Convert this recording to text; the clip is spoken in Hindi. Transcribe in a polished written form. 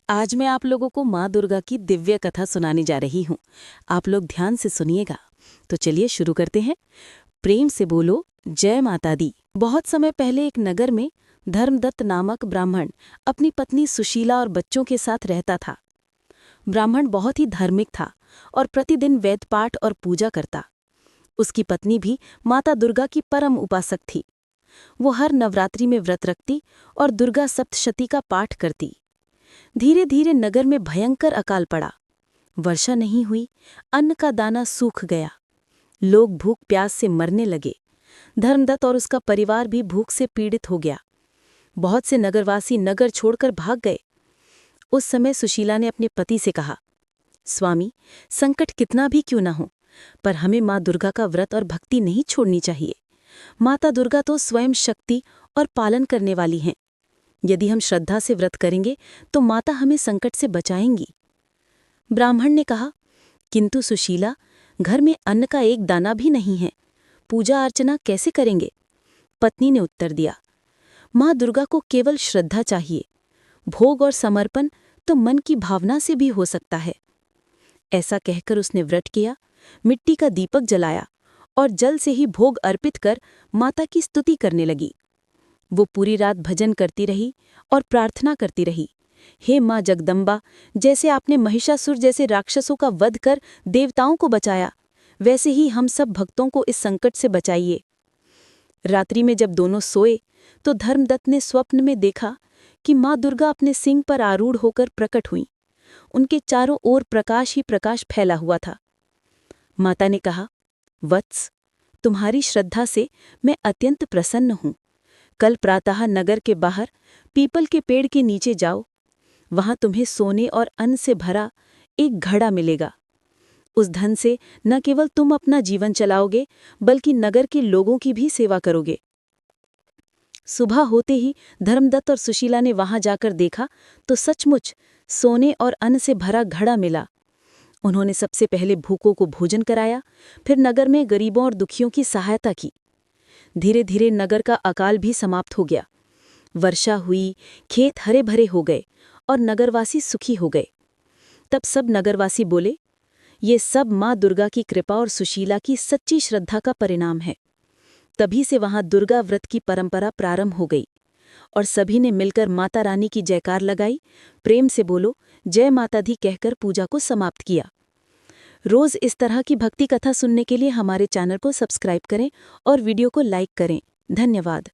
आज मैं आप लोगों को माँ दुर्गा की दिव्य कथा सुनाने जा रही हूँ। आप लोग ध्यान से सुनिएगा। तो चलिए शुरू करते हैं। प्रेम से बोलो जय माता दी। बहुत समय पहले एक नगर में धर्मदत्त नामक ब्राह्मण अपनी पत्नी सुशीला और बच्चों के साथ रहता था। ब्राह्मण बहुत ही धार्मिक था और प्रतिदिन वेद पाठ और पूजा करता। उसकी पत्नी भी माता दुर्गा की परम उपासक थी। वो हर नवरात्रि में व्रत रखती और दुर्गा सप्तशती का पाठ करती। धीरे धीरे नगर में भयंकर अकाल पड़ा। वर्षा नहीं हुई, अन्न का दाना सूख गया। लोग भूख प्यास से मरने लगे। धर्मदत्त और उसका परिवार भी भूख से पीड़ित हो गया। बहुत से नगरवासी नगर छोड़कर भाग गए। उस समय सुशीला ने अपने पति से कहा, स्वामी, संकट कितना भी क्यों न हो, पर हमें माँ दुर्गा का व्रत और भक्ति नहीं छोड़नी चाहिए। माता दुर्गा तो स्वयं शक्ति और पालन करने वाली हैं। यदि हम श्रद्धा से व्रत करेंगे तो माता हमें संकट से बचाएंगी। ब्राह्मण ने कहा, किंतु सुशीला, घर में अन्न का एक दाना भी नहीं है, पूजा अर्चना कैसे करेंगे? पत्नी ने उत्तर दिया, माँ दुर्गा को केवल श्रद्धा चाहिए। भोग और समर्पण तो मन की भावना से भी हो सकता है। ऐसा कहकर उसने व्रत किया, मिट्टी का दीपक जलाया और जल से ही भोग अर्पित कर माता की स्तुति करने लगी। वो पूरी रात भजन करती रही और प्रार्थना करती रही, हे माँ जगदम्बा, जैसे आपने महिषासुर जैसे राक्षसों का वध कर देवताओं को बचाया, वैसे ही हम सब भक्तों को इस संकट से बचाइए। रात्रि में जब दोनों सोए तो धर्मदत्त ने स्वप्न में देखा कि माँ दुर्गा अपने सिंह पर आरूढ़ होकर प्रकट हुई। उनके चारों ओर प्रकाश ही प्रकाश फैला हुआ था। माता ने कहा, वत्स, तुम्हारी श्रद्धा से मैं अत्यंत प्रसन्न हूँ। कल प्रातः नगर के बाहर पीपल के पेड़ के नीचे जाओ। वहां तुम्हें सोने और अन्न से भरा एक घड़ा मिलेगा। उस धन से न केवल तुम अपना जीवन चलाओगे, बल्कि नगर के लोगों की भी सेवा करोगे। सुबह होते ही धर्मदत्त और सुशीला ने वहां जाकर देखा तो सचमुच सोने और अन्न से भरा घड़ा मिला। उन्होंने सबसे पहले भूखों को भोजन कराया, फिर नगर में गरीबों और दुखियों की सहायता की। धीरे धीरे नगर का अकाल भी समाप्त हो गया। वर्षा हुई, खेत हरे भरे हो गए और नगरवासी सुखी हो गए। तब सब नगरवासी बोले, ये सब माँ दुर्गा की कृपा और सुशीला की सच्ची श्रद्धा का परिणाम है। तभी से वहां दुर्गा व्रत की परंपरा प्रारंभ हो गई और सभी ने मिलकर माता रानी की जयकार लगाई। प्रेम से बोलो जय माता दी कहकर पूजा को समाप्त किया। रोज इस तरह की भक्ति कथा सुनने के लिए हमारे चैनल को सब्सक्राइब करें और वीडियो को लाइक करें। धन्यवाद।